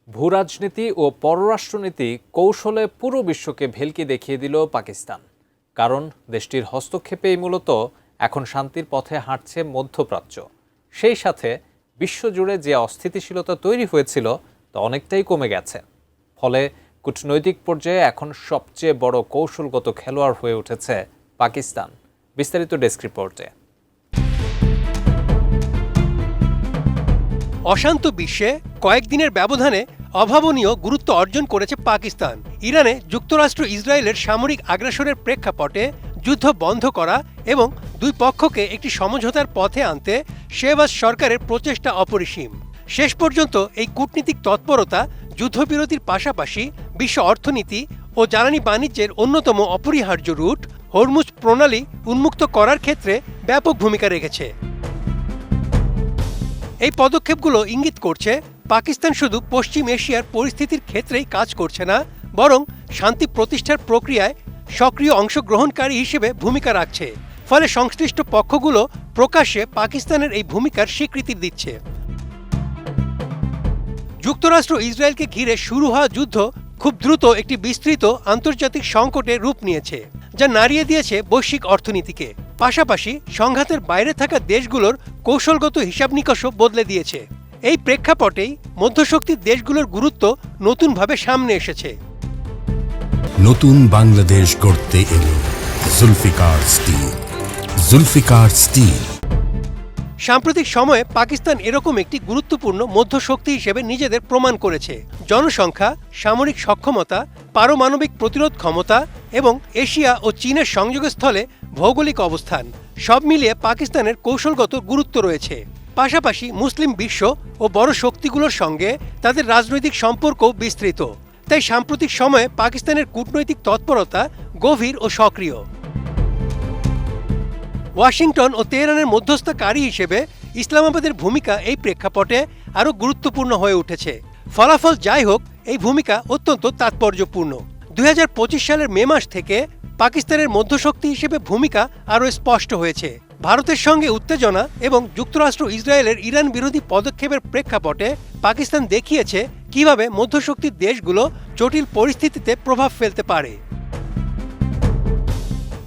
ভূরাজনীতি ও পররাষ্ট্রনীতি কৌশলে পুরো বিশ্বকে ভেলকি দেখিয়ে দিল পাকিস্তান। কারণ দেশটির হস্তক্ষেপেই মূলত এখন শান্তির পথে হাঁটছে মধ্যপ্রাচ্য। সেই সাথে বিশ্বজুড়ে যে অস্থিতিশীলতা তৈরি হয়েছিল তা অনেকটাই কমে গেছে। ফলে কূটনৈতিক পর্যায়ে এখন সবচেয়ে বড় কৌশলগত খেলোয়াড় হয়ে উঠেছে পাকিস্তান। বিস্তারিত ডেস্ক রিপোর্টে। অশান্ত বিশ্বে কয়েকদিনের ব্যবধানে অভাবনীয় গুরুত্ব অর্জন করেছে পাকিস্তান। ইরানে যুক্তরাষ্ট্র ইসরায়েলের সামরিক আগ্রাসনের প্রেক্ষাপটে যুদ্ধ বন্ধ করা এবং দুই পক্ষকে একটি সমঝোতার পথে আনতে শেহবাজ সরকারের প্রচেষ্টা অপরিসীম। শেষ পর্যন্ত এই কূটনীতিক তৎপরতা যুদ্ধবিরতির পাশাপাশি বিশ্ব অর্থনীতি ও জ্বালানি বাণিজ্যের অন্যতম অপরিহার্য রুট হরমুজ প্রণালী উন্মুক্ত করার ক্ষেত্রে ব্যাপক ভূমিকা রেখেছে। এই পদক্ষেপগুলো ইঙ্গিত করছে পাকিস্তান শুধু পশ্চিম এশিয়ার পরিস্থিতির ক্ষেত্রেই কাজ করছে না, বরং শান্তি প্রতিষ্ঠার প্রক্রিয়ায় সক্রিয় অংশগ্রহণকারী হিসেবে ভূমিকা রাখছে। ফলে সংশ্লিষ্ট পক্ষগুলো প্রকাশ্যে পাকিস্তানের এই ভূমিকার স্বীকৃতি দিচ্ছে। যুক্তরাষ্ট্র ইসরায়েলকে ঘিরে শুরু হওয়া যুদ্ধ খুব দ্রুত একটি বিস্তৃত আন্তর্জাতিক সংকটে রূপ নিয়েছে, যা নাড়িয়ে দিয়েছে বৈশ্বিক অর্থনীতিকে। পাশাপাশি সংঘাতের বাইরে থাকা দেশগুলোর কৌশলগত হিসাব নিকাশও বদলে দিয়েছে। এই প্রেক্ষাপটেই মধ্যশক্তির দেশগুলোর গুরুত্ব নতুনভাবে সামনে এসেছে। নতুন বাংলাদেশ গড়তে এলো জুলফিকার স্টিল। জুলফিকার স্টিল। সাম্প্রতিক সময়ে পাকিস্তান এরকম একটি গুরুত্বপূর্ণ মধ্যশক্তি হিসেবে নিজেদের প্রমাণ করেছে। জনসংখ্যা, সামরিক সক্ষমতা, পারমাণবিক প্রতিরোধ ক্ষমতা এবং এশিয়া ও চীনের সংযোগস্থলে ভৌগোলিক অবস্থান সব মিলিয়ে পাকিস্তানের কৌশলগত গুরুত্ব রয়েছে। পাশাপাশি মুসলিম বিশ্ব ও বড় শক্তিগুলোর সঙ্গে তাদের রাজনৈতিক সম্পর্কও বিস্তৃত। তাই সাম্প্রতিক সময়ে পাকিস্তানের কূটনৈতিক তৎপরতা গভীর ও সক্রিয়। ওয়াশিংটন ও তেহরানের মধ্যস্থকারী হিসেবে ইসলামাবাদের ভূমিকা এই প্রেক্ষাপটে আরও গুরুত্বপূর্ণ হয়ে উঠেছে। ফলাফল যাই হোক, এই ভূমিকা অত্যন্ত তাৎপর্যপূর্ণ। 2025 সালের মে মাস থেকে পাকিস্তানের মধ্যশক্তি হিসেবে ভূমিকা আরও স্পষ্ট হয়েছে। ভারতের সঙ্গে উত্তেজনা এবং যুক্তরাষ্ট্র ইসরায়েলের ইরান বিরোধী পদক্ষেপের প্রেক্ষাপটে পাকিস্তান দেখিয়েছে কিভাবে মধ্যশক্তির দেশগুলো জটিল পরিস্থিতিতে প্রভাব ফেলতে পারে।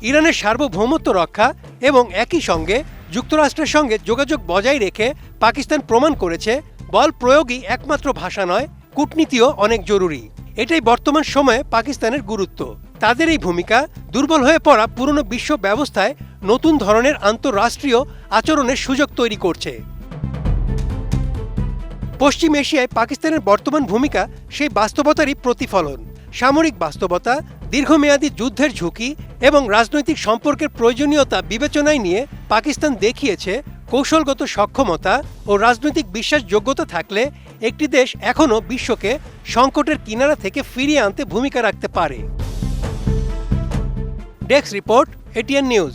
ইরানের সার্বভৌমত্ব রক্ষা এবং একই সঙ্গে যুক্তরাষ্ট্রের সঙ্গে যোগাযোগ বজায় রেখে পাকিস্তান প্রমাণ করেছে বল প্রয়োগই একমাত্র ভাষা নয়, কূটনীতিও অনেক জরুরি। এটাই বর্তমান সময়ে পাকিস্তানের গুরুত্ব। তাদের এই ভূমিকা দুর্বল হয়ে পড়া পুরনো বিশ্ব ব্যবস্থায় নতুন ধরনের আন্তঃরাষ্ট্রীয় আচরণের সুযোগ তৈরি করছে। পশ্চিম এশিয়ায় পাকিস্তানের বর্তমান ভূমিকা সেই বাস্তবতারই প্রতিফলন। সামরিক বাস্তবতা, দীর্ঘমেয়াদী যুদ্ধের ঝুঁকি এবং রাজনৈতিক সম্পর্কের প্রয়োজনীয়তা বিবেচনায় নিয়ে পাকিস্তান দেখিয়েছে কৌশলগত সক্ষমতা ও রাজনৈতিক বিশ্বাসযোগ্যতা থাকলে একটি দেশ এখনও বিশ্বকে সংকটের কিনারা থেকে ফিরিয়ে আনতে ভূমিকা রাখতে পারে। Desk report, ATN news.